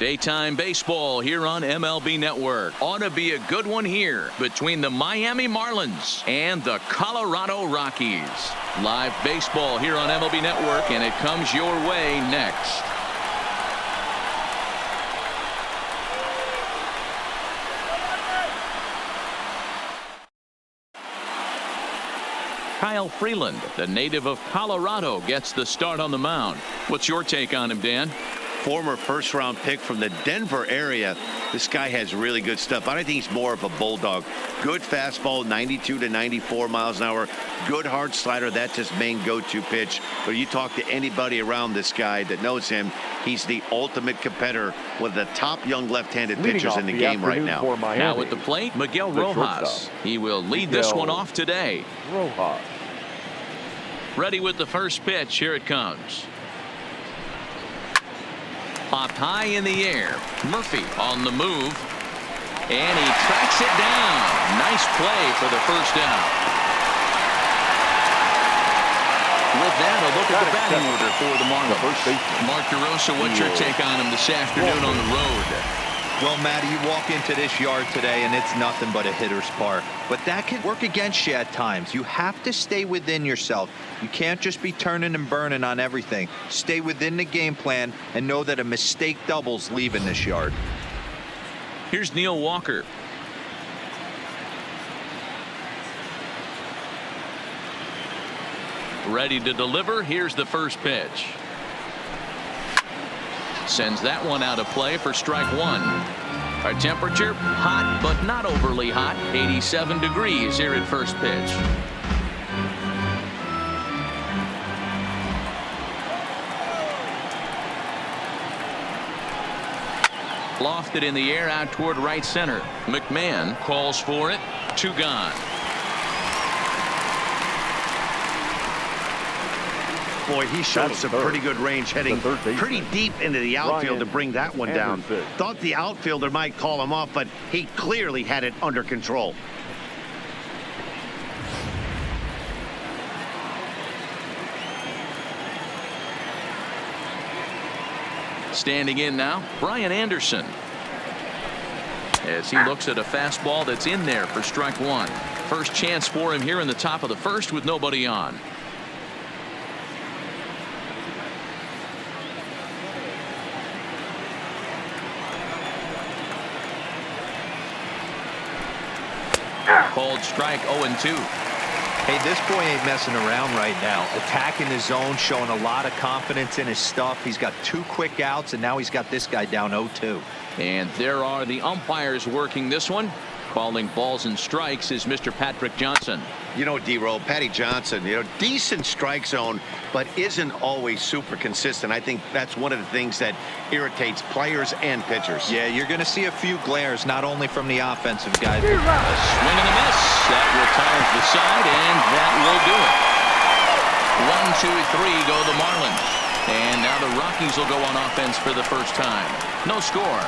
Daytime baseball here on MLB Network. Ought to be a good one here between the Miami Marlins and the Colorado Rockies. Live baseball here on MLB Network, and it comes your way next. Kyle Freeland, the native of Colorado, gets the start on the mound. What's your take on him, Dan? Former first-round pick from the Denver area. This guy has really good stuff. I think he's more of a bulldog. Good fastball, 92 to 94 miles an hour. Good hard slider. That's his main go-to pitch. But you talk to anybody around this guy that knows him, he's the ultimate competitor. One of the top young left-handed pitchers in the game right now. Now at the plate, Miguel Rojas. He will lead this one off today. Rojas. Ready with the first pitch. Here it comes. Popped high in the air. Murphy on the move. And he tracks it down. Nice play for the first down. With that, a look at the batting order for the Marlins. Mark DeRosa, what's your take on him this afternoon on the road? Well, Matty, you walk into this yard today and it's nothing but a hitter's park. But that can work against you at times. You have to stay within yourself. You can't just be turning and burning on everything. Stay within the game plan and know that a mistake doubles leaving this yard. Here's Neil Walker. Ready to deliver. Here's the first pitch. Sends that one out of play for strike one. Our temperature, hot but not overly hot. 87 degrees here at first pitch. Lofted in the air out toward right center. Mcmahon calls for it. 2 gone. Boy, he showed some pretty good range, heading pretty deep into the outfield to bring that one down. Thought the outfielder might call him off, but he clearly had it under control. Standing in now, Brian Anderson. As he looks at a fastball that's in there for strike one. First chance for him here in the top of the first with nobody on. Called strike 0-2. Hey, this boy ain't messing around right now. Attacking the zone, showing a lot of confidence in his stuff. He's got 2 quick outs, and now he's got this guy down 0-2. And there are the umpires working this one. Calling balls and strikes is Mr. Patrick Johnson. You know, D-Roll, Patty Johnson, decent strike zone, but isn't always super consistent. I think that's one of the things that irritates players and pitchers. Yeah, you're going to see a few glares, not only from the offensive guys. A swing and a miss. That retires the side, and that will do it. 1, 2, 3 go the Marlins. And now the Rockies will go on offense for the first time. No score.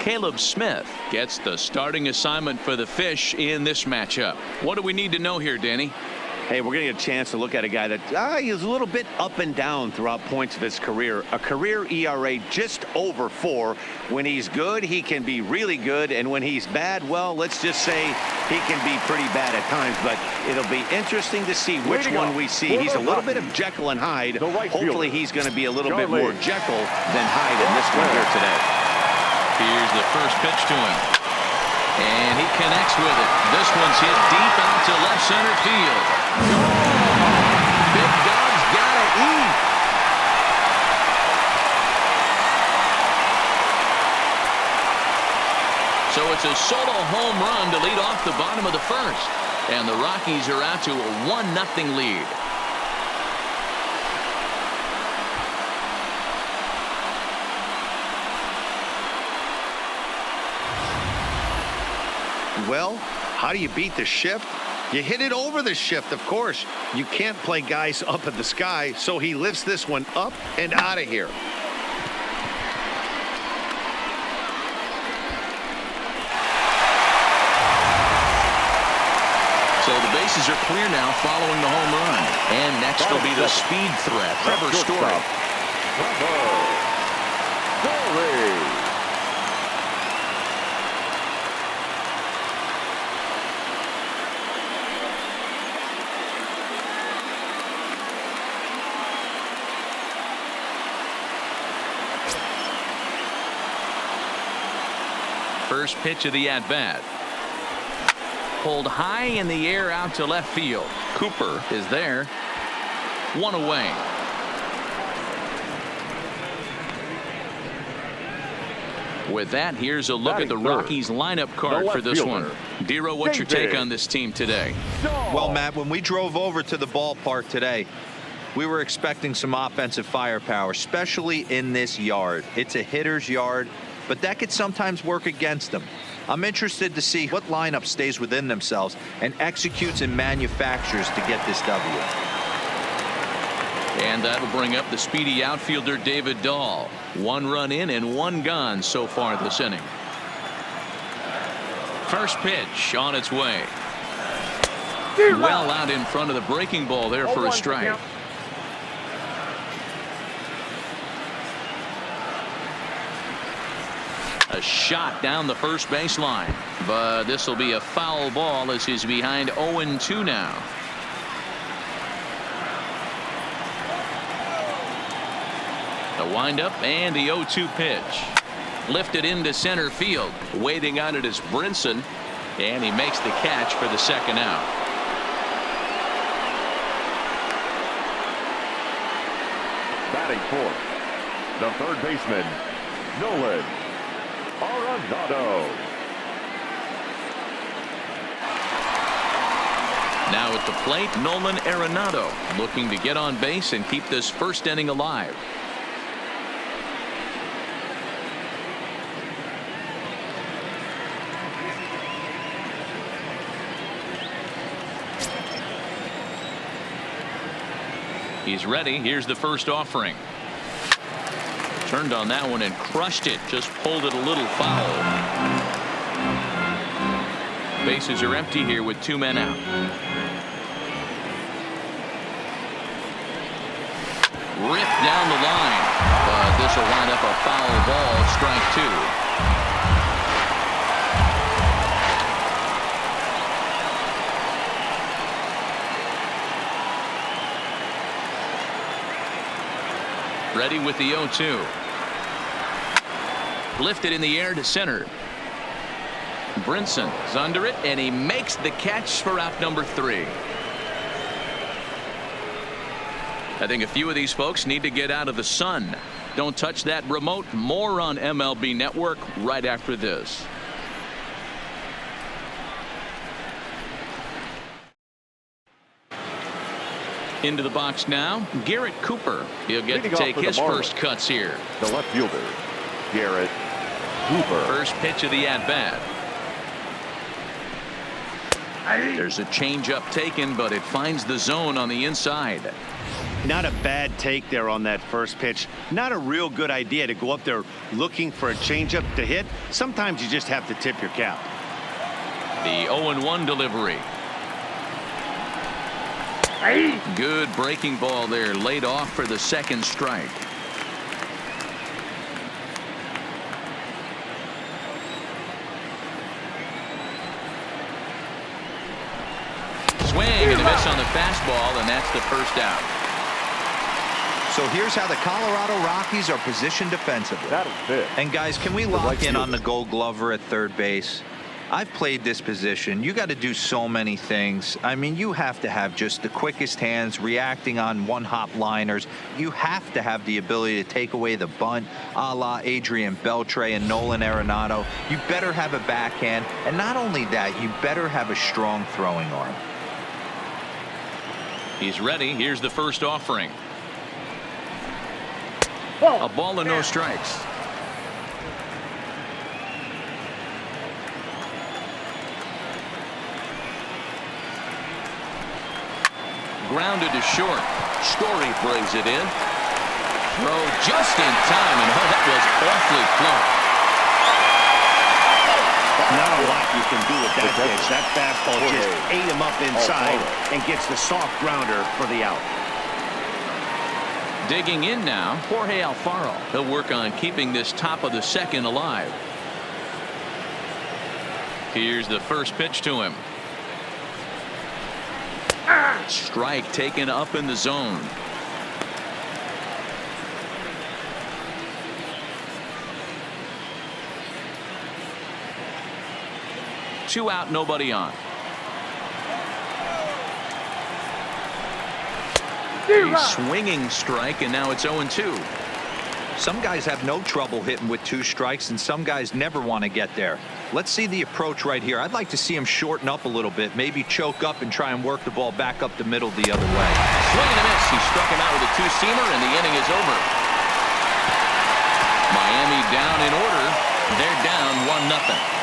Caleb Smith gets the starting assignment for the Fish in this matchup. What do we need to know here, Danny? Hey, we're getting a chance to look at a guy that he's a little bit up and down throughout points of his career. A career ERA just over 4. When he's good, he can be really good. And when he's bad, well, let's just say he can be pretty bad at times. But it'll be interesting to see which one we see. He's a little bit of Jekyll and Hyde. Hopefully he's going to be a little bit more Jekyll than Hyde in this one here today. Here's the first pitch to him. And he connects with it. This one's hit deep out to left center field. Big Dog's got to eat. So it's a solo home run to lead off the bottom of the first. And the Rockies are out to a 1-0 lead. Well, how do you beat the shift? You hit it over the shift, of course. You can't play guys up at the sky, so he lifts this one up and out of here. So the bases bases are clear now following the home run. And next will be the speed threat, Trevor Story. First pitch of the at-bat. Pulled high in the air out to left field. Cooper is there. One away. With that, here's a look at the Rockies lineup card for this one. Dero, what's your take on this team today? Well, Matt, when we drove over to the ballpark today, we were expecting some offensive firepower, especially in this yard. It's a hitter's yard, but that could sometimes work against them. I'm interested to see what lineup stays within themselves and executes and manufactures to get this W. And that'll bring up the speedy outfielder David Dahl. One run in and one gone so far this inning. First pitch on its way. Well out in front of the breaking ball there for a strike. A shot down the first baseline, but this will be a foul ball as he's behind 0-2 now. The windup and the 0-2 pitch. Lifted into center field. Waiting on it is Brinson, and he makes the catch for the second out. Batting fourth, the third baseman, Nolan Arenado. Now at the plate, Nolan Arenado looking to get on base and keep this first inning alive. He's ready. Here's the first offering. Turned on that one and crushed it. Just pulled it a little foul. Bases are empty here with two men out. Ripped down the line, but this will wind up a foul ball. Strike two. Ready with the 0-2. Lifted in the air to center. Brinson is under it, and he makes the catch for out number 3. I think a few of these folks need to get out of the sun. Don't touch that remote. More on MLB Network right after this. Into the box now, Garrett Cooper. He'll get to take his first cuts here. The left fielder, Garrett Cooper. First pitch of the at-bat. There's a changeup taken, but it finds the zone on the inside. Not a bad take there on that first pitch. Not a real good idea to go up there looking for a changeup to hit. Sometimes you just have to tip your cap. The 0-1 delivery. Good breaking ball there, laid off for the second strike. Swing and a miss on the fastball, and that's the first out. So here's how the Colorado Rockies are positioned defensively. And guys, can we lock in on the Gold Glover at third base? I've played this position. You got to do so many things. I mean, you have to have just the quickest hands, reacting on one-hop liners. You have to have the ability to take away the bunt, a la Adrian Beltre and Nolan Arenado. You better have a backhand, and not only that, you better have a strong throwing arm. He's ready. Here's the first offering. A ball and no strikes. Grounded to short. Story brings it in. Throw just in time, and that was awfully close. Not a lot you can do with that pitch. That fastball just ate him up inside and gets the soft grounder for the out. Digging in now, Jorge Alfaro. He'll work on keeping this top of the second alive. Here's the first pitch to him. Strike taken up in the zone. Two out, nobody on. A swinging strike, and now it's 0-2. Some guys have no trouble hitting with 2 strikes, and some guys never want to get there. Let's see the approach right here. I'd like to see him shorten up a little bit, maybe choke up and try and work the ball back up the middle the other way. Swing and a miss. He struck him out with a 2-seamer, and the inning is over. Miami down in order. They're down 1-0.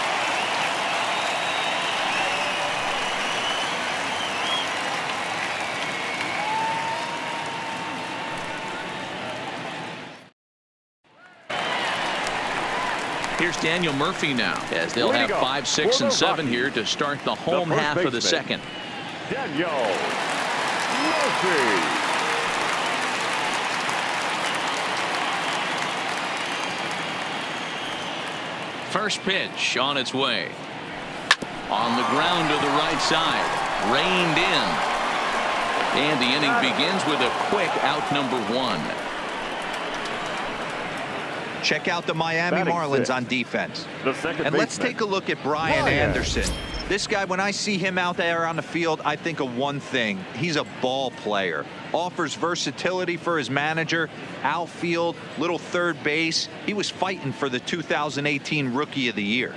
Here's Daniel Murphy now, as they'll have 5, 6, and 7 here to start the home half of the second. Daniel Murphy. First pitch on its way. On the ground to the right side. Reined in. And the inning begins with a quick out number 1. Check out the Miami Marlins on defense. And let's take a look at Brian Anderson. This guy, when I see him out there on the field, I think of one thing. He's a ball player. Offers versatility for his manager. Outfield, little third base. He was fighting for the 2018 Rookie of the Year.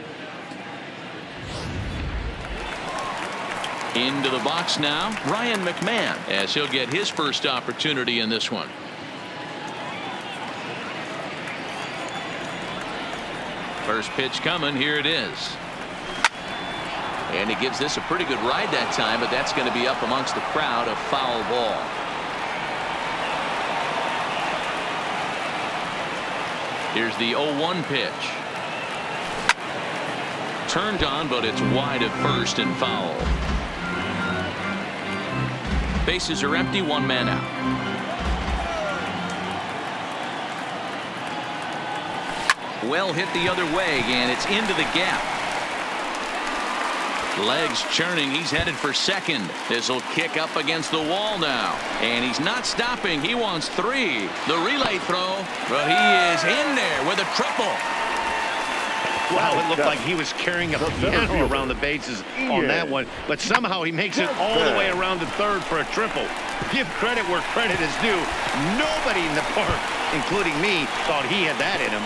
Into the box now, Ryan Mcmahon, as he'll get his first opportunity in this one. First pitch coming. Here it is. And he gives this a pretty good ride that time, but that's going to be up amongst the crowd. A foul ball. Here's the 0-1 pitch. Turned on, but it's wide at first and foul. Bases are empty, 1 man out. Well hit the other way, and it's into the gap. Legs churning. He's headed for second. This will kick up against the wall now. And he's not stopping. He wants 3. The relay throw, but he is in there with a triple. Wow, it looked like he was carrying a piano around the bases on that one, but somehow he makes it all the way around to third for a triple. Give credit where credit is due. Nobody in the park, including me, thought he had that in him.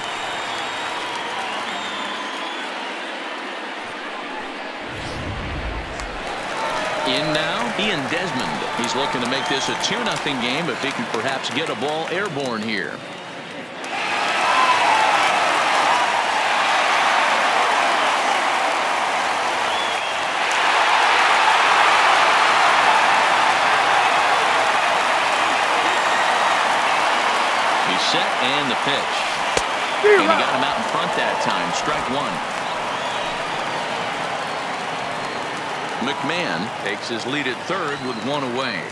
In now, Ian Desmond. He's looking to make this a 2-0 game if he can perhaps get a ball airborne here. He's set and the pitch. And he got him out in front that time. Strike 1. Mcmahon takes his lead at third with 1 away.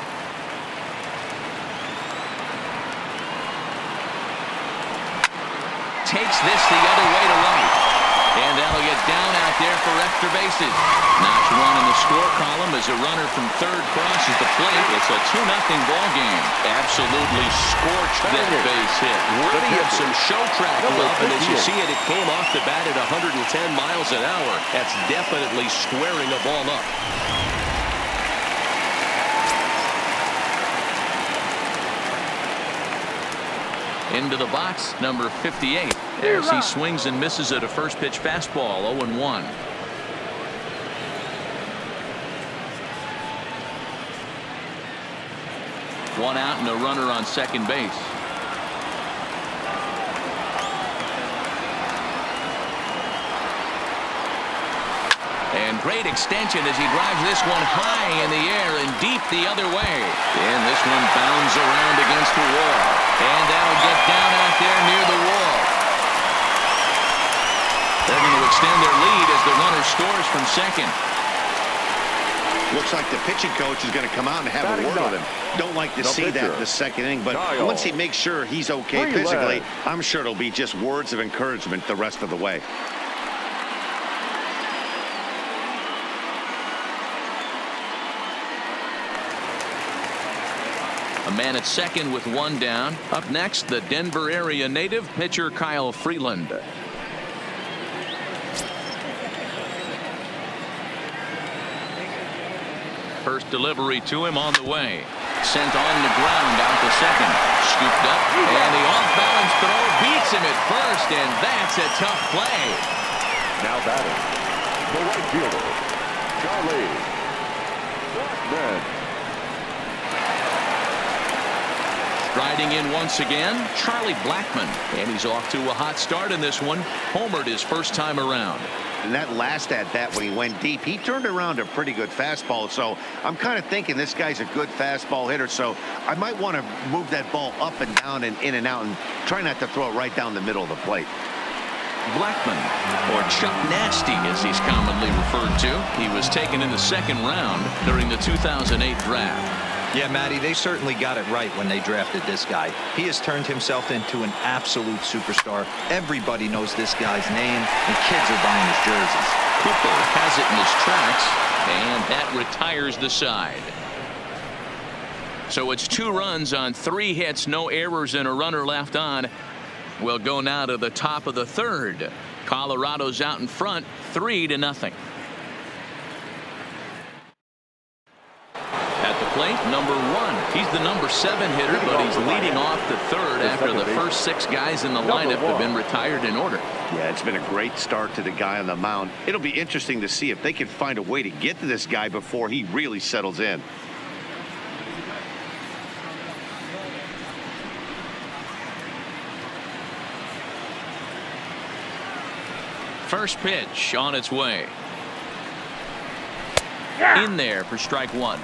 Takes this the other way to right. And that'll get down out there for extra bases. Notch 1 in the score column as a runner from third crosses the plate. It's a 2-0 ball game. Absolutely scorched that base hit. Worthy of some show track love, and as you see it, it came off the bat at 110 miles an hour. That's definitely squaring a ball up. Into the box, number 58, as he swings and misses at a first pitch fastball. 0-1. One out and a runner on second base. And great extension as he drives this one high in the air and deep the other way. And this one bounds around against the wall. And that'll get down out there near the wall. They're going to extend their lead as the runner scores from second. Looks like the pitching coach is going to come out and have a word with him. Don't like to see that in the second inning, but once he makes sure he's okay physically, I'm sure it'll be just words of encouragement the rest of the way. A man at second with one down. Up next, the Denver area native pitcher Kyle Freeland. First delivery to him on the way. Sent on the ground out to second. Scooped up, and the off-balance throw beats him at first, and that's a tough play. Now batting, the right fielder, Charlie Blackmon. Riding in once again, Charlie Blackmon, and he's off to a hot start in this one. Homered his first time around. And that last at bat when he went deep, he turned around a pretty good fastball. So I'm kind of thinking this guy's a good fastball hitter. So I might want to move that ball up and down and in and out and try not to throw it right down the middle of the plate. Blackmon, or Chuck Nasty as he's commonly referred to. He was taken in the second round during the 2008 draft. Yeah, Matty, they certainly got it right when they drafted this guy. He has turned himself into an absolute superstar. Everybody knows this guy's name, and kids are buying his jerseys. Cooper has it in his tracks, and that retires the side. So it's 2 runs on 3 hits, no errors, and a runner left on. We'll go now to the top of the third. Colorado's out in front, 3-0. Plate, number 1. He's the number 7 hitter, but he's leading off the third after the first 6 guys in the lineup have been retired in order. Yeah, it's been a great start to the guy on the mound. It'll be interesting to see if they can find a way to get to this guy before he really settles in. First pitch on its way. In there for strike 1.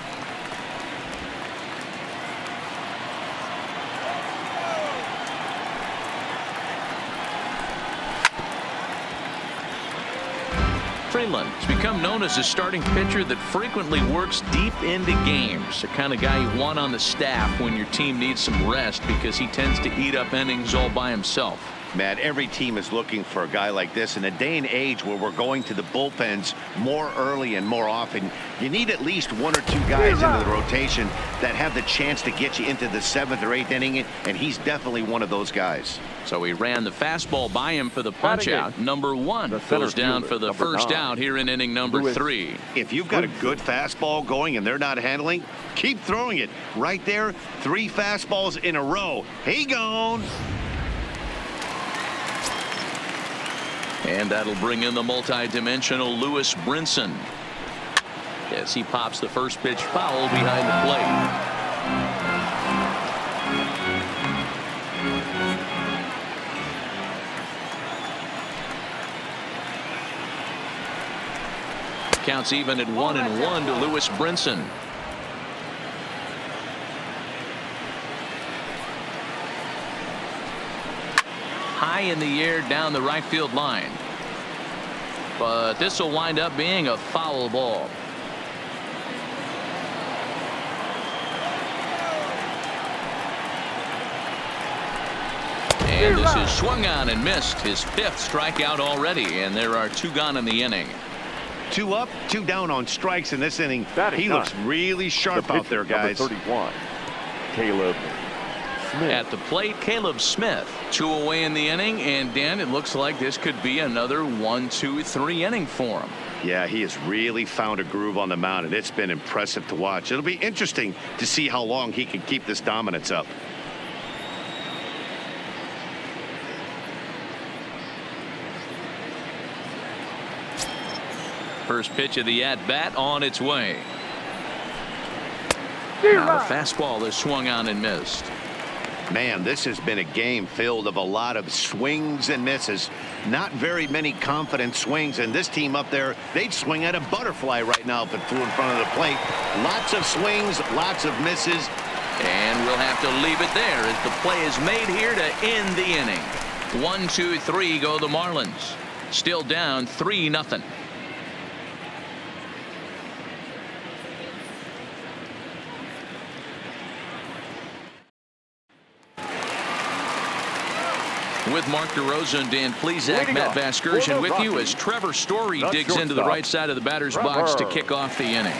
Freeland has become known as a starting pitcher that frequently works deep into games. The kind of guy you want on the staff when your team needs some rest because he tends to eat up innings all by himself. Matt, every team is looking for a guy like this in a day and age where we're going to the bullpens more early and more often. You need at least 1 or 2 guys into the rotation that have the chance to get you into the 7th or 8th inning, and he's definitely one of those guys. So he ran the fastball by him for the punch out. Number 1 goes down for the first out here in inning number 3. If you've got a good fastball going and they're not handling, keep throwing it. Right there, 3 fastballs in a row. He gone. And that'll bring in the multi-dimensional Lewis Brinson as he pops the first pitch foul behind the plate. Counts even at 1-1 to Lewis Brinson. High in the air down the right field line. But this will wind up being a foul ball. And this is swung on and missed. His 5th strikeout already, and there are 2 gone in the inning. 2 up, 2 down on strikes in this inning. He looks really sharp out there, guys. Number 31, Caleb Smith. At the plate, Caleb Smith. 2 away in the inning, and Dan, it looks like this could be another 1, 2, 3 inning for him. Yeah, he has really found a groove on the mound, and it's been impressive to watch. It'll be interesting to see how long he can keep this dominance up. First pitch of the at-bat on its way. Now the fastball is swung on and missed. Man, this has been a game filled of a lot of swings and misses. Not very many confident swings, and this team up there, they'd swing at a butterfly right now if it flew in front of the plate. Lots of swings, lots of misses. And we'll have to leave it there as the play is made here to end the inning. 1, 2, 3 go the Marlins. Still down 3-0. With Mark DeRosa and Dan Plesac, Matt Vasgersian with you as Trevor Story digs into the right side of the batter's box to kick off the inning.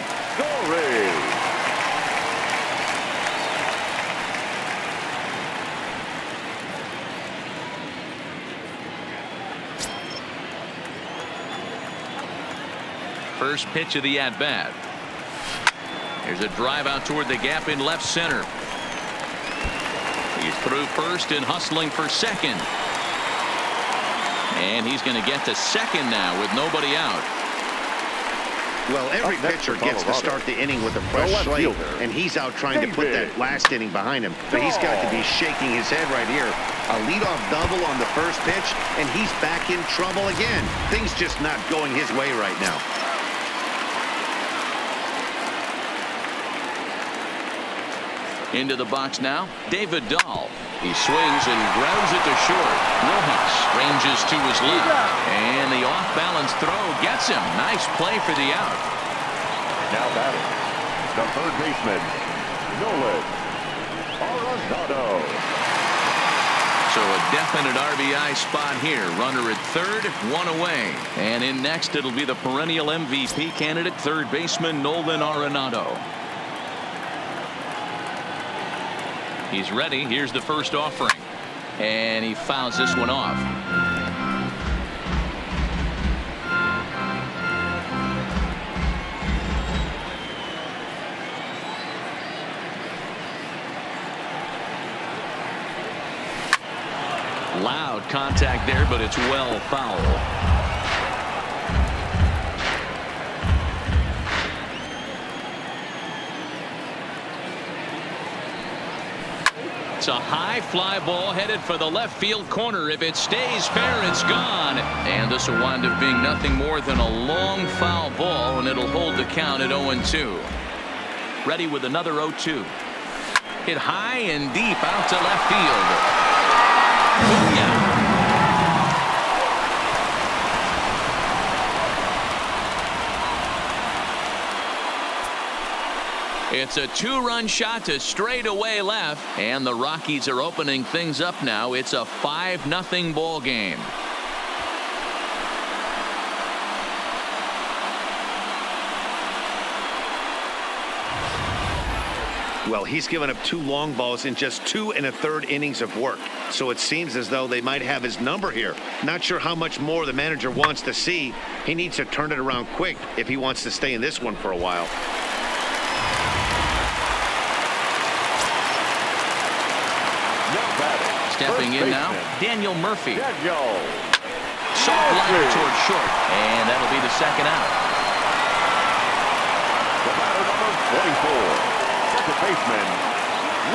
First pitch of the at-bat. Here's a drive out toward the gap in left center. He's through first and hustling for second. And he's going to get to second now with nobody out. Well, every pitcher gets to start the inning with a fresh slate, and he's out trying to put that last inning behind him. But he's got to be shaking his head right here. A leadoff double on the first pitch, and he's back in trouble again. Things just not going his way right now. Into the box now, David Dahl. He swings and grounds it to short. Rojas ranges to his left. And the off-balance throw gets him. Nice play for the out. Now batting, the third baseman, Nolan Arenado. So a definite RBI spot here. Runner at third, one away. And in next, it'll be the perennial MVP candidate, third baseman Nolan Arenado. He's ready. Here's the first offering. And he fouls this one off. Loud contact there, but it's well foul. It's a high fly ball headed for the left field corner. If it stays fair, it's gone. And this will wind up being nothing more than a long foul ball, and it'll hold the count at 0-2. Ready with another 0-2. Hit high and deep out to left field. Booyah. It's a two-run shot to straightaway left, and the Rockies are opening things up now. It's a 5-0 ball game. Well, he's given up 2 long balls in just 2 1/3 innings of work. So it seems as though they might have his number here. Not sure how much more the manager wants to see. He needs to turn it around quick if he wants to stay in this one for a while. Stepping in now, Daniel Murphy. Soft line toward short, and that'll be the second out. The batter number 24, second baseman,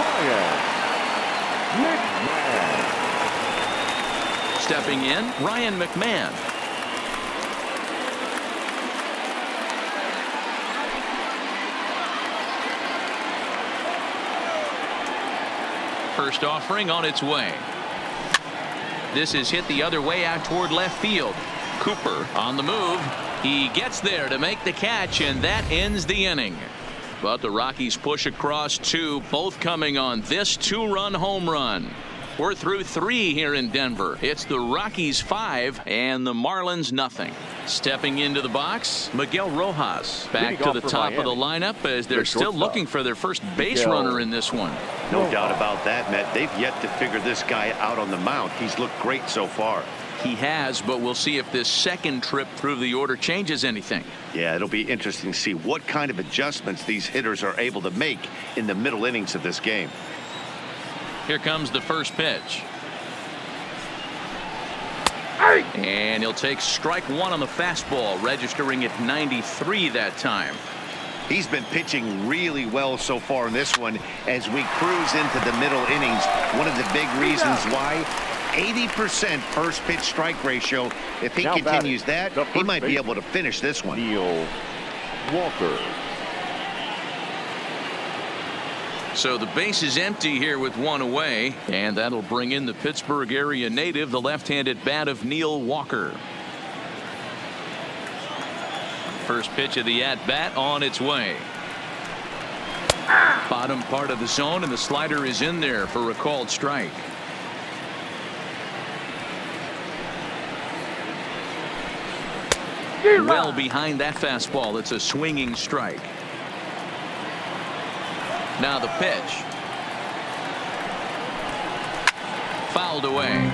Ryan Mcmahon. Stepping in, Ryan Mcmahon. First offering on its way. This is hit the other way out toward left field. Cooper on the move. He gets there to make the catch, and that ends the inning. But the Rockies push across 2, both coming on this 2-run home run. We're through 3 here in Denver. It's the Rockies 5 and the Marlins nothing. Stepping into the box, Miguel Rojas back to the top of the lineup as they're still looking for their first base runner in this one. No doubt about that, Matt. They've yet to figure this guy out on the mound. He's looked great so far. He has, but we'll see if this second trip through the order changes anything. Yeah, it'll be interesting to see what kind of adjustments these hitters are able to make in the middle innings of this game. Here comes the first pitch. And he'll take strike 1 on the fastball, registering at 93 that time. He's been pitching really well so far in this one as we cruise into the middle innings. One of the big reasons why, 80% first pitch strike ratio. If he continues that, he might be able to finish this one. Neil Walker. So the base is empty here with 1 away, and that'll bring in the Pittsburgh area native, the left-handed bat of Neil Walker. First pitch of the at-bat on its way. Bottom part of the zone, and the slider is in there for a called strike. Well behind that fastball. It's a swinging strike. Now the pitch. Fouled away.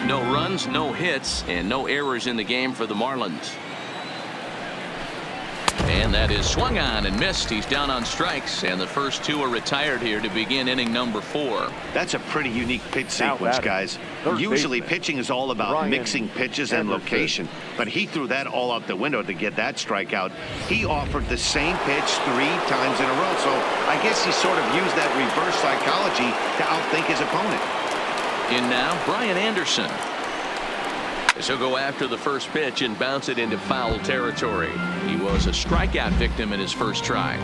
No runs, no hits, and no errors in the game for the Marlins. And that is swung on and missed. He's down on strikes, and the first two are retired here to begin inning number 4. That's a pretty unique pitch sequence, guys. Usually pitching is all about mixing pitches and location, but he threw that all out the window to get that strikeout. He offered the same pitch 3 times in a row, so I guess he sort of used that reverse psychology to outthink his opponent. In now, Brian Anderson. He'll go after the first pitch and bounce it into foul territory. He was a strikeout victim in his first try.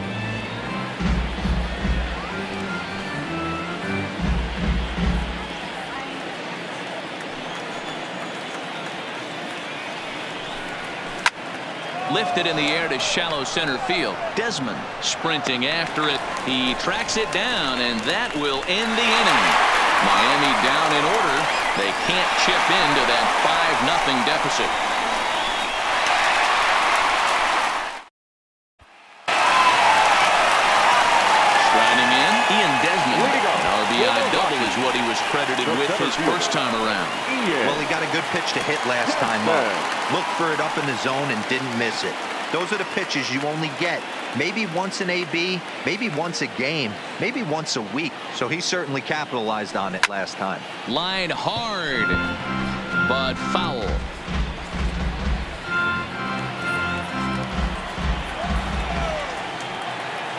Lifted in the air to shallow center field. Desmond sprinting after it. He tracks it down, and that will end the inning. Miami down in order. They can't chip into that 5-0 deficit. Striding in, Ian Desmond. An RBI double is what he was credited with his first time around. Well, he got a good pitch to hit last time up. Looked for it up in the zone and didn't miss it. Those are the pitches you only get maybe once in AB, maybe once a game, maybe once a week. So he certainly capitalized on it last time. Line hard, but foul.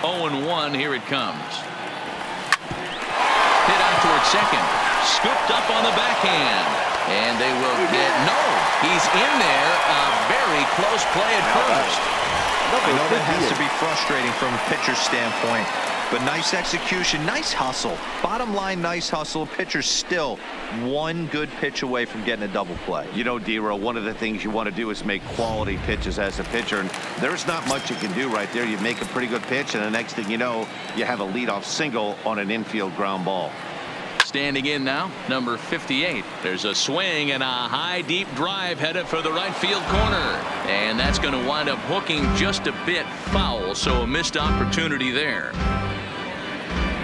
Oh and 1, here it comes. Hit out towards second. Scooped up on the backhand. And they will get he's in there. A very close play at first. I know that has to be frustrating from a pitcher's standpoint, but nice execution, nice hustle. Bottom line, nice hustle. Pitcher's still one good pitch away from getting a double play. You know, D-Row, one of the things you want to do is make quality pitches as a pitcher, and there's not much you can do right there. You make a pretty good pitch, and the next thing you know, you have a leadoff single on an infield ground ball. Standing in now, number 58. There's a swing and a high deep drive headed for the right field corner, and that's going to wind up hooking just a bit foul, so a missed opportunity there.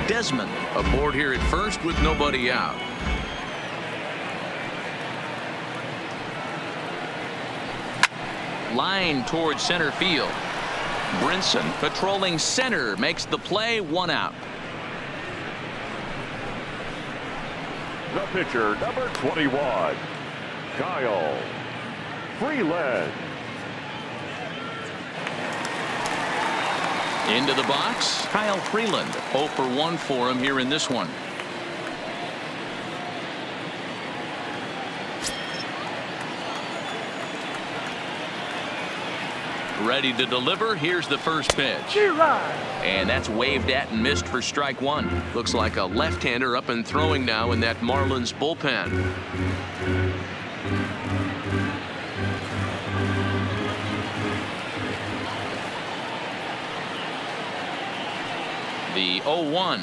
Desmond aboard here at first with nobody out. Line towards center field. Brinson patrolling center makes the play, 1 out. The pitcher, number 21, Kyle Freeland. Into the box, Kyle Freeland. 0 for 1 for him here in this one. Ready to deliver. Here's the first pitch. And that's waved at and missed for strike 1. Looks like a left-hander up and throwing now in that Marlins bullpen. The 0-1.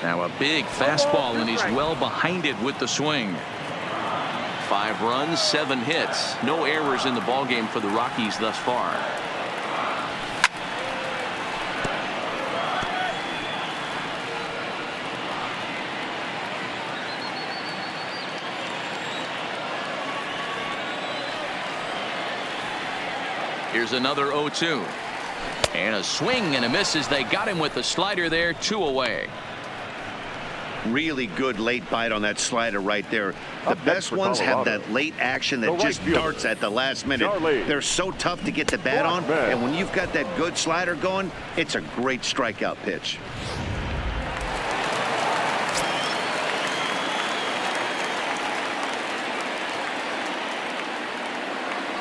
Now a big fastball, and he's well behind it with the swing. 5 runs, 7 hits. No errors in the ballgame for the Rockies thus far. Here's another 0-2. And a swing and a miss as they got him with the slider there, 2 away. Really good late bite on that slider right there. The best ones have that late action that just darts at the last minute. They're so tough to get the bat on, and when you've got that good slider going, it's a great strikeout pitch.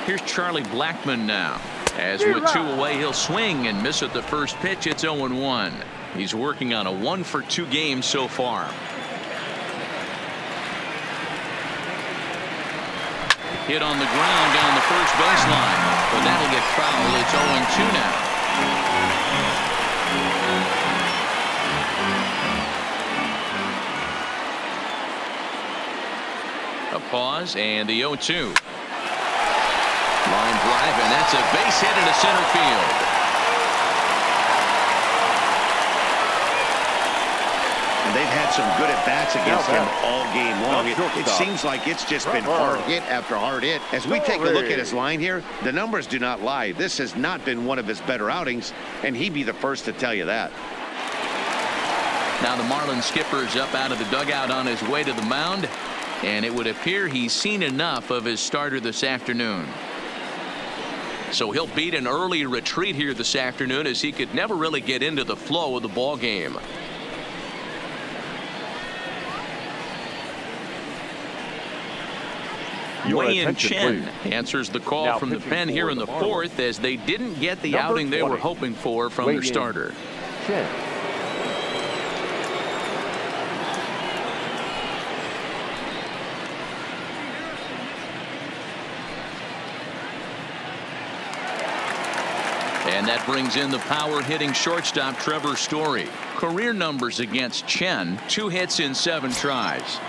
Here's Charlie Blackmon now. As with 2 away, he'll swing and miss at the first pitch. It's 0-1. He's working on a 1 for 2 game so far. Hit on the ground down the first baseline, but that'll get fouled. It's 0-2 now. A pause and the 0-2. Line drive, and that's a base hit into center field. And they've had some good at-bats against him all game long. It seems like it's just been hard hit after hard hit. As we take a look at his line here, the numbers do not lie. This has not been one of his better outings, and he'd be the first to tell you that. Now the Marlins skipper is up out of the dugout on his way to the mound, and it would appear he's seen enough of his starter this afternoon. So he'll beat an early retreat here this afternoon, as he could never really get into the flow of the ball game. Wei-Yin Chen answers the call now from the pen here in the fourth, as they didn't get the outing they were hoping for from their starter. Chen. And that brings in the power-hitting shortstop Trevor Story. Career numbers against Chen: 2 hits in 7 tries.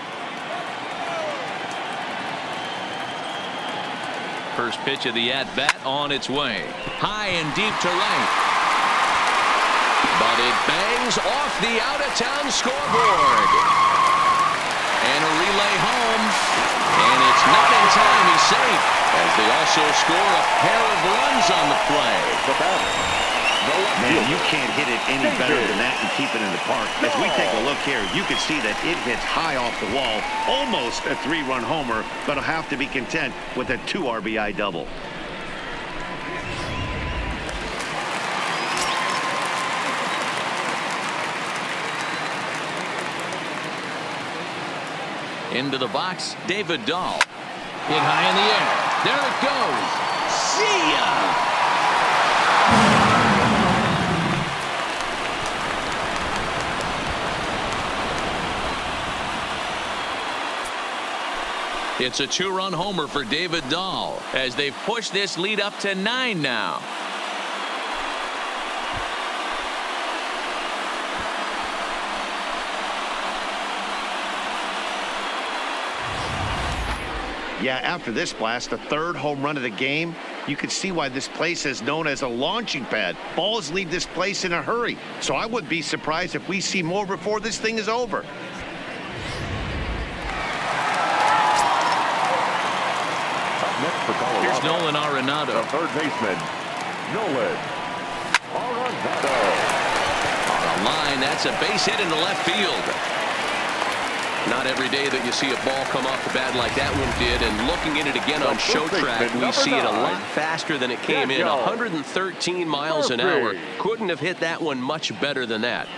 First pitch of the at-bat on its way. High and deep to right. But it bangs off the out-of-town scoreboard. And a relay home. And it's not in time. He's safe, as they also score a pair of runs on the play. Man, you can't hit it any better than that and keep it in the park. As we take a look here, you can see that it hits high off the wall. Almost a 3-run homer, but will have to be content with a 2 RBI double. Into the box, David Dahl. Hit high in the air. There it goes. See ya! It's a 2-run homer for David Dahl, as they've pushed this lead up to 9 now. Yeah, after this blast, the 3rd home run of the game, you can see why this place is known as a launching pad. Balls leave this place in a hurry, so I wouldn't be surprised if we see more before this thing is over. Here's Nolan Arenado. The third baseman, Nolan Arenado. On the line, that's a base hit into left field. Not every day that you see a ball come off the bat like that one did, and looking at it again on show track, we see it a lot faster than it came in. 113 miles an hour. Couldn't have hit that one much better than that.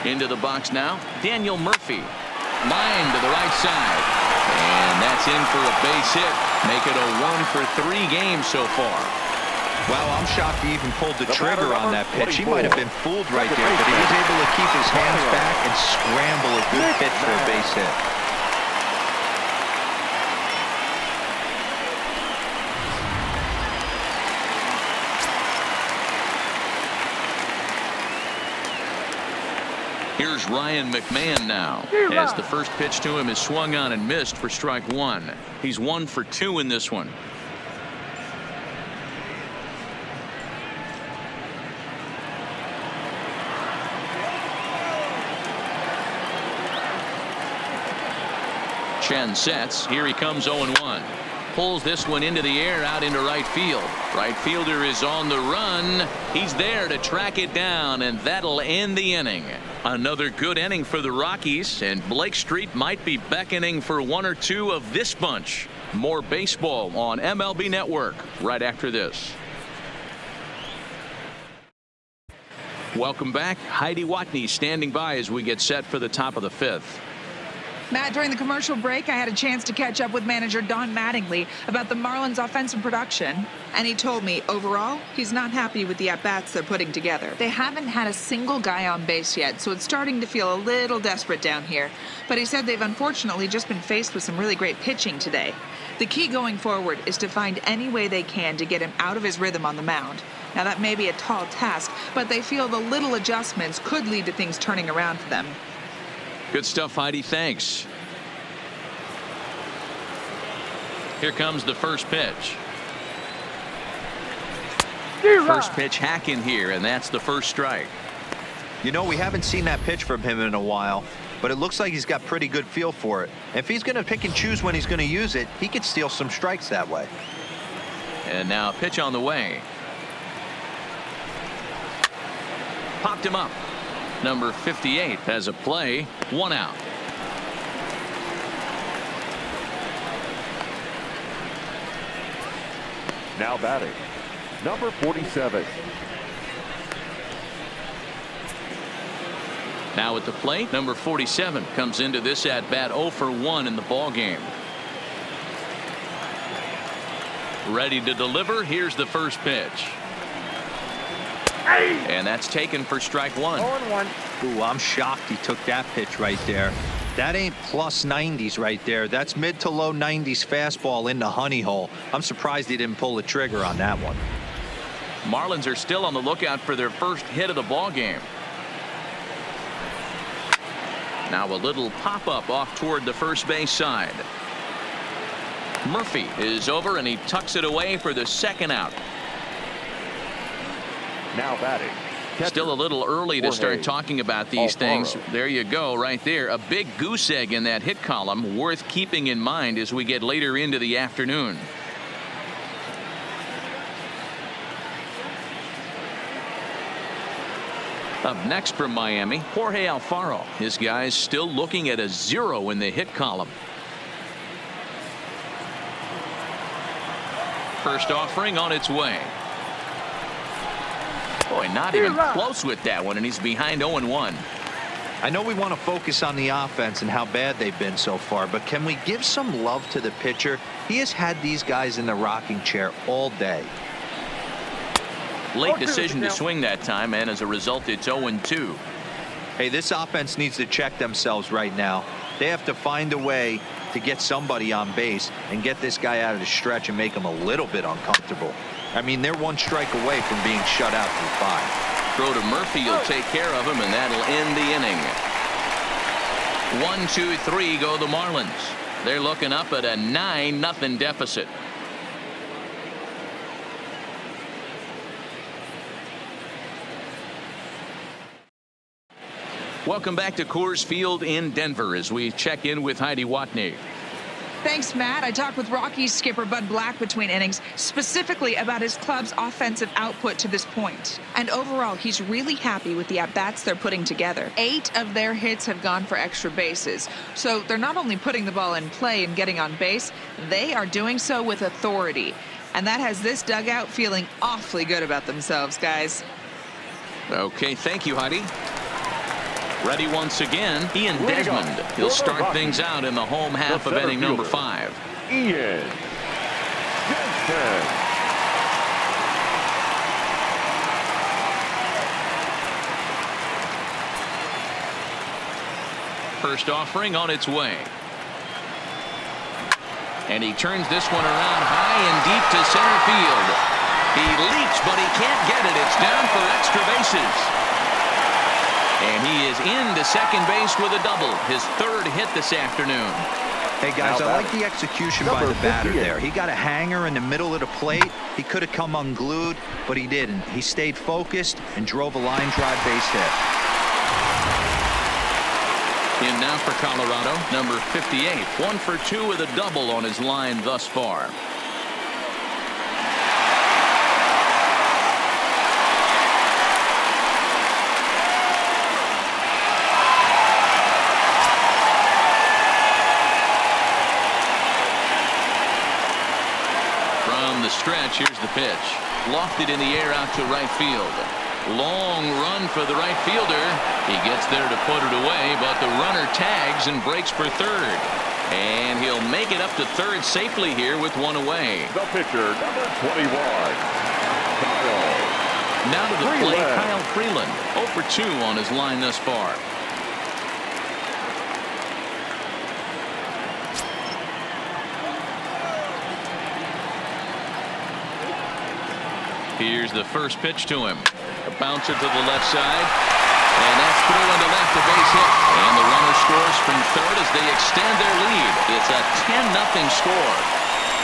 Into the box now, Daniel Murphy. Line to the right side. And that's in for a base hit. Make it a 1 for 3 games so far. Wow, I'm shocked he even pulled the trigger on that pitch. He might have been fooled right there, but he was able to keep his hands back and scramble a good pitch for a base hit. Here's Ryan Mcmahon now, as the first pitch to him is swung on and missed for strike 1. He's 1 for 2 in this one. Chen sets. Here he comes 0-1. Pulls this one into the air out into right field. Right fielder is on the run. He's there to track it down, and that'll end the inning. Another good inning for the Rockies, and Blake Street might be beckoning for 1 or 2 of this bunch. More baseball on MLB Network right after this. Welcome back. Heidi Watney standing by as we get set for the top of the 5th. Matt, during the commercial break, I had a chance to catch up with manager Don Mattingly about the Marlins' offensive production. And he told me, overall, he's not happy with the at-bats they're putting together. They haven't had a single guy on base yet, so it's starting to feel a little desperate down here. But he said they've unfortunately just been faced with some really great pitching today. The key going forward is to find any way they can to get him out of his rhythm on the mound. Now, that may be a tall task, but they feel the little adjustments could lead to things turning around for them. Good stuff, Heidi. Thanks. Here comes the first pitch. First pitch hacking here, and that's the first strike. You know, we haven't seen that pitch from him in a while, but it looks like he's got pretty good feel for it. If he's going to pick and choose when he's going to use it, he could steal some strikes that way. And now a pitch on the way. Popped him up. Number 58 has a play. 1 out. Now batting, number 47. Now at the plate, number 47 comes into this at bat 0 for 1 in the ball game. Ready to deliver. Here's the first pitch. And that's taken for strike 1. 0-1. Ooh, I'm shocked he took that pitch right there. That ain't plus 90s right there. That's mid to low 90s fastball in the honey hole. I'm surprised he didn't pull the trigger on that one. Marlins are still on the lookout for their first hit of the ball game. Now a little pop-up off toward the first base side. Murphy is over, and he tucks it away for the second out. Now batting, catcher, Still a little early to start talking about these things. Alfaro. There you go, right there. A big goose egg in that hit column, worth keeping in mind as we get later into the afternoon. Up next from Miami, Jorge Alfaro. His guys still looking at a 0 in the hit column. First offering on its way. Boy, not even close with that one, and he's behind 0-1. I know we want to focus on the offense and how bad they've been so far, but can we give some love to the pitcher? He has had these guys in the rocking chair all day. Late decision to swing that time, and as a result, it's 0-2. Hey, this offense needs to check themselves right now. They have to find a way to get somebody on base and get this guy out of the stretch and make him a little bit uncomfortable. I mean, they're 1 strike away from being shut out through 5. Throw to Murphy will take care of him, and that'll end the inning. 1, 2, 3 go the Marlins. They're looking up at a 9-0 deficit. Welcome back to Coors Field in Denver as we check in with Heidi Watney. Thanks, Matt. I talked with Rockies skipper Bud Black between innings, specifically about his club's offensive output to this point. And overall, he's really happy with the at-bats they're putting together. 8 of their hits have gone for extra bases. So they're not only putting the ball in play and getting on base, they are doing so with authority. And that has this dugout feeling awfully good about themselves, guys. Okay, thank you, Heidi. Ready once again, Ian Desmond. He'll start things out in the home half of inning number 5. Ian Desmond. First offering on its way. And he turns this one around high and deep to center field. He leaps, but he can't get it. It's down for extra bases. And he is into second base with a double. His 3rd hit this afternoon. Hey, guys, I like the execution by the batter there. He got a hanger in the middle of the plate. He could have come unglued, but he didn't. He stayed focused and drove a line drive base hit. In now for Colorado, number 58. 1 for 2 with a double on his line thus far. The stretch. Here's the pitch. Lofted in the air out to right field. Long run for the right fielder. He gets there to put it away, but the runner tags and breaks for third. And he'll make it up to third safely here with one away. The pitcher, number 21, Kyle. Now to the plate, Kyle Freeland. 0 for 2 on his line thus far. Here's the first pitch to him. A bouncer to the left side. And that's through into left, a base hit. And the runner scores from third as they extend their lead. It's a 10-0 score.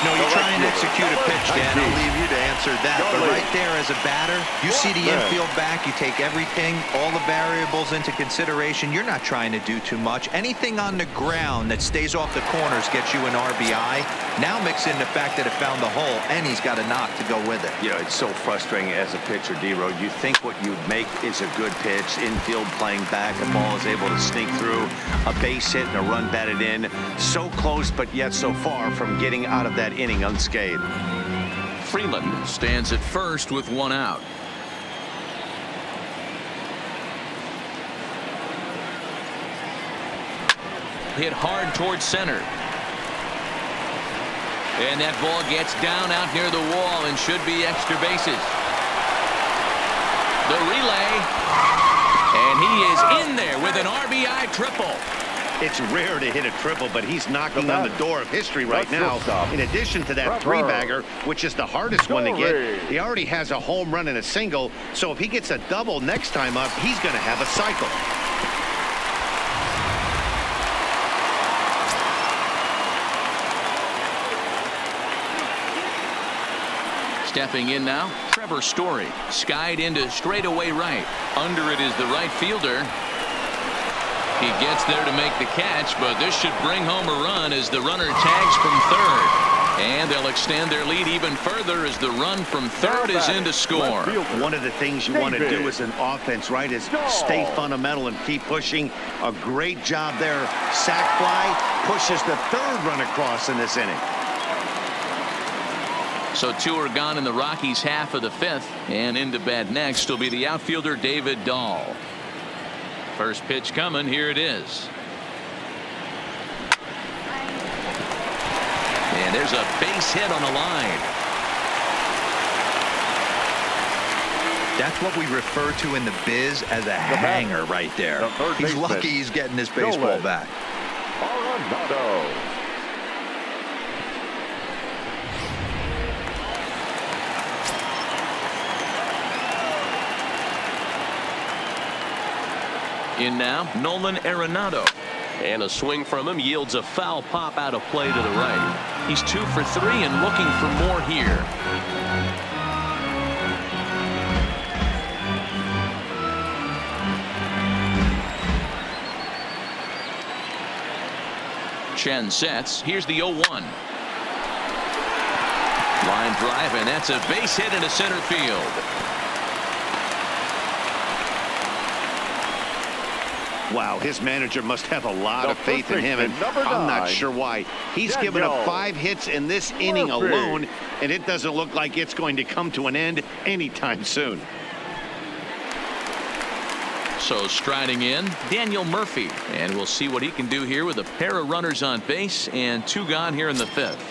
No, you try and execute a pitch, Dan. I'll leave you to answer that. But right there as a batter, you see the infield back. You take everything, all the variables into consideration. You're not trying to do too much. Anything on the ground that stays off the corners gets you an RBI. Now mix in the fact that it found the hole, and he's got a knock to go with it. Yeah, it's so frustrating as a pitcher, D-Road. You think what you make is a good pitch. Infield playing back. The ball is able to sneak through. A base hit and a run batted in. So close, but yet so far from getting out of that inning unscathed. Freeland stands at first with one out. Hit hard towards center. And that ball gets down out near the wall and should be extra bases. The relay. And he is in there with an RBI triple. It's rare to hit a triple, but he's knocking on the door of history right now. In addition to that three-bagger, which is the hardest one to get, he already has a home run and a single. So if he gets a double next time up, he's going to have a cycle. Stepping in now, Trevor Story. Skied into straightaway right. Under it is the right fielder. He gets there to make the catch, but this should bring home a run as the runner tags from third. And they'll extend their lead even further as the run from third is in to score. One of the things you want to do as an offense, right, is stay fundamental and keep pushing. A great job there. Sac fly pushes the third run across in this inning. So 2 are gone in the Rockies' half of the fifth, and into bat next will be the outfielder David Dahl. First pitch coming. Here it is. And there's a base hit on the line. That's what we refer to in the biz as a hanger right there. He's lucky he's getting this baseball back. In now, Nolan Arenado. And a swing from him yields a foul pop out of play to the right. He's 2 for 3 and looking for more here. Chen sets. Here's the 0-1. Line drive, and that's a base hit into center field. Wow, his manager must have a lot of faith in him, and I'm not sure why. He's given up 5 hits in this inning alone, and it doesn't look like it's going to come to an end anytime soon. So striding in, Daniel Murphy, and we'll see what he can do here with a pair of runners on base and 2 gone here in the fifth.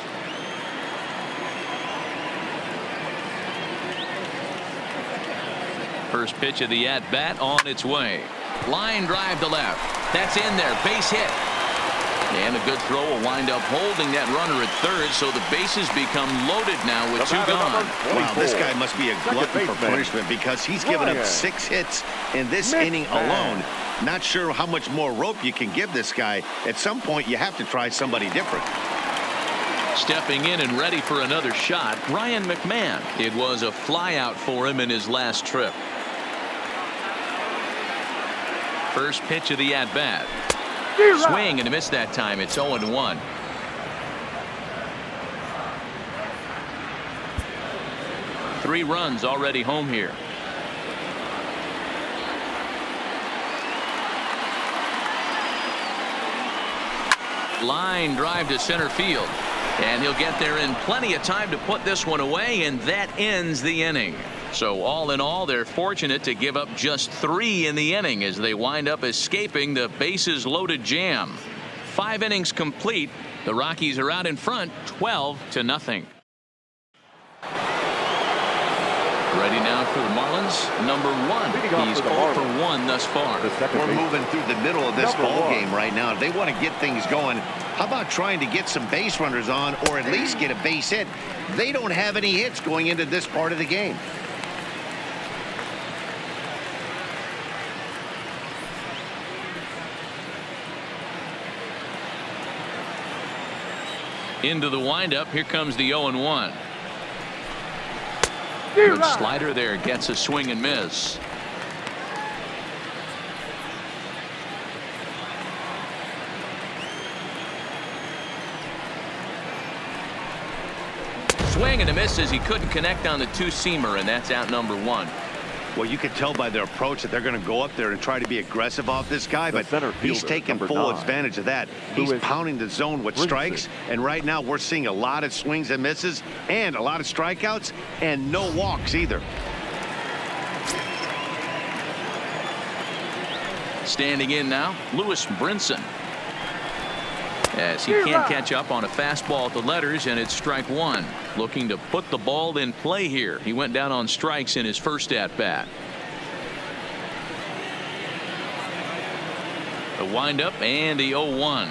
First pitch of the at-bat on its way. Line drive to left. That's in there. Base hit. And a good throw will wind up holding that runner at third, so the bases become loaded now with 2 gone. Wow, this guy must be a glutton for punishment because he's given up 6 hits in this inning alone. Not sure how much more rope you can give this guy. At some point, you have to try somebody different. Stepping in and ready for another shot, Ryan Mcmahon. It was a flyout for him in his last trip. First pitch of the at-bat. Swing and a miss that time. It's 0-1. Three runs already home here. Line drive to center field. And he'll get there in plenty of time to put this one away, and that ends the inning. So all in all, they're fortunate to give up just 3 in the inning as they wind up escaping the bases loaded jam. 5 innings complete. The Rockies are out in front 12-0. Ready now for the Marlins, number 1. He's 0 for 1 thus far. We're moving through the middle of this ball game right now. They want to get things going. How about trying to get some base runners on, or at least get a base hit? They don't have any hits going into this part of the game. Into the windup. Here comes the 0-1. Good slider there, gets a swing and miss. Swing and a miss as he couldn't connect on the 2-seamer, and that's out number 1. Well, you can tell by their approach that they're going to go up there and try to be aggressive off this guy, but he's taking full advantage of that. He's pounding the zone with strikes, and right now we're seeing a lot of swings and misses and a lot of strikeouts and no walks either. Standing in now, Lewis Brinson. As he can't catch up on a fastball at the letters, and it's strike 1. Looking to put the ball in play here. He went down on strikes in his first at bat. The windup and the 0-1.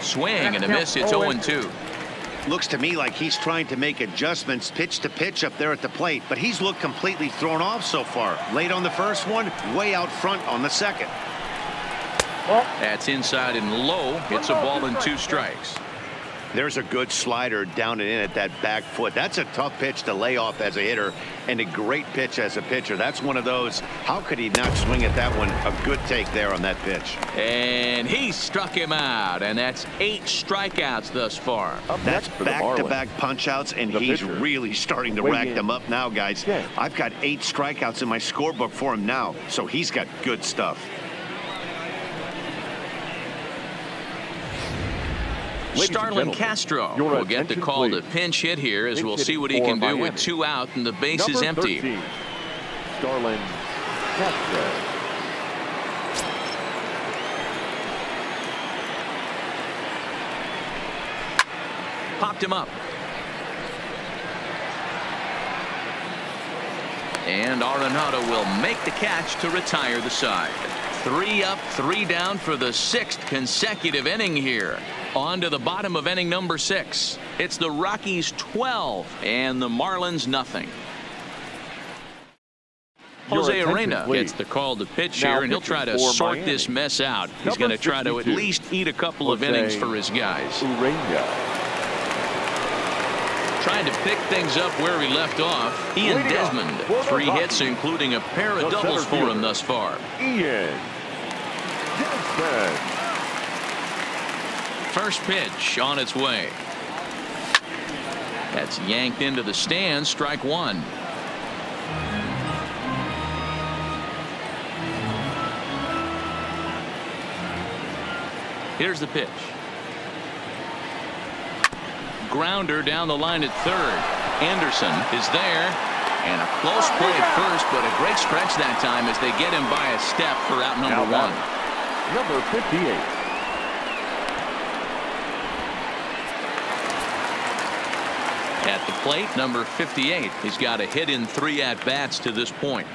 Swing and a miss. It's 0-2. Looks to me like he's trying to make adjustments pitch to pitch up there at the plate, but he's looked completely thrown off so far. Late on the first one, way out front on the second. That's inside and low. It's a ball and 2 strikes. There's a good slider down and in at that back foot. That's a tough pitch to lay off as a hitter, and a great pitch as a pitcher. That's one of those, how could he not swing at that one? A good take there on that pitch. And he struck him out, and that's 8 strikeouts thus far. That's back-to-back punch-outs, and he's really starting to rack them up now, guys. I've got 8 strikeouts in my scorebook for him now, so he's got good stuff. Starlin Castro will get the call to pinch hit here, as we'll see what he can do with 2 out and the base is empty. Starlin Castro. Popped him up. And Arenado will make the catch to retire the side. 3 up, 3 down for the 6th consecutive inning here. On to the bottom of inning number 6. It's the Rockies 12 and the Marlins nothing. Jose Arena gets the call to pitch here, and he'll try to sort this mess out. He's going to try to at least eat a couple of innings for his guys. Trying to pick things up where he left off. Ian Desmond, 3 hits, including a pair of doubles for him thus far. Ian Desmond. First pitch on its way. That's yanked into the stands. Strike 1. Here's the pitch. Grounder down the line at third. Anderson is there, and a close play at first, but a great stretch that time as they get him by a step for out number 1. Number 58. At the plate, number 58. He's got a hit in 3 at-bats to this point.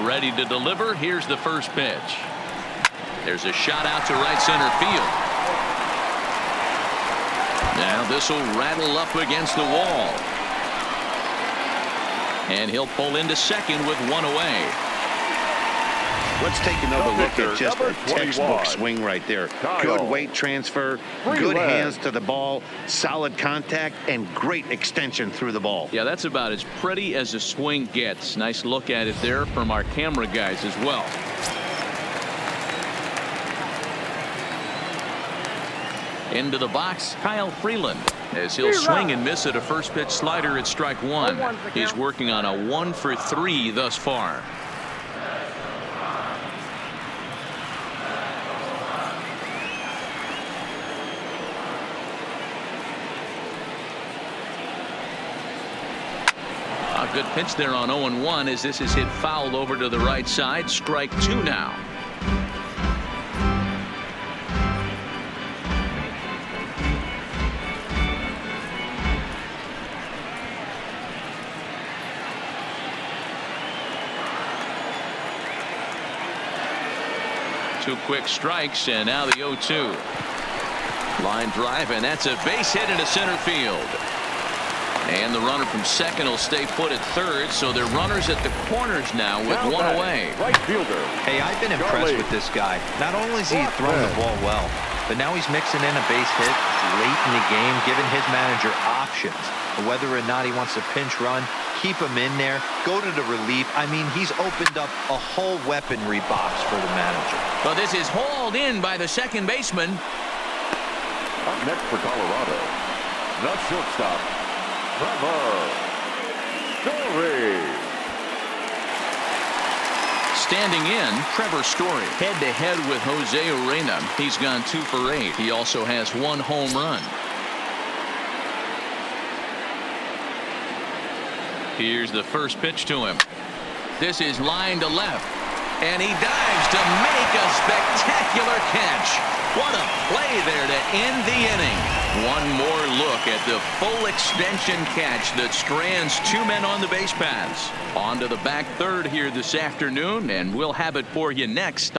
Ready to deliver. Here's the first pitch. There's a shot out to right center field. Now this will rattle up against the wall. And he'll pull into second with 1 away. Let's take another look at just a textbook swing right there. Good weight transfer, good hands to the ball, solid contact, and great extension through the ball. Yeah, that's about as pretty as a swing gets. Nice look at it there from our camera guys as well. Into the box, Kyle Freeland, as he'll swing and miss at a first pitch slider at strike 1. He's working on a 1 for 3 thus far. Good pitch there on 0-1 as this is hit foul over to the right side. Strike 2 now. Two quick strikes, and now the 0-2. Line drive, and that's a base hit into center field. And the runner from second will stay put at third, so they're runners at the corners now with one away. Right fielder. Hey, I've been impressed with this guy. Not only has he thrown the ball well, but now he's mixing in a base hit late in the game, giving his manager options. Whether or not he wants to pinch run, keep him in there, go to the relief. I mean, he's opened up a whole weaponry box for the manager. Well, this is hauled in by the second baseman. Up next for Colorado, the shortstop, Trevor Story. Standing in, Trevor Story. Head-to-head with Jose Urena. He's gone 2 for 8. He also has 1 home run. Here's the first pitch to him. This is line to left. And he dives to make a spectacular catch. What a play there to end the inning. One more look at the full extension catch that strands 2 men on the base paths. On to the back third here this afternoon, and we'll have it for you next.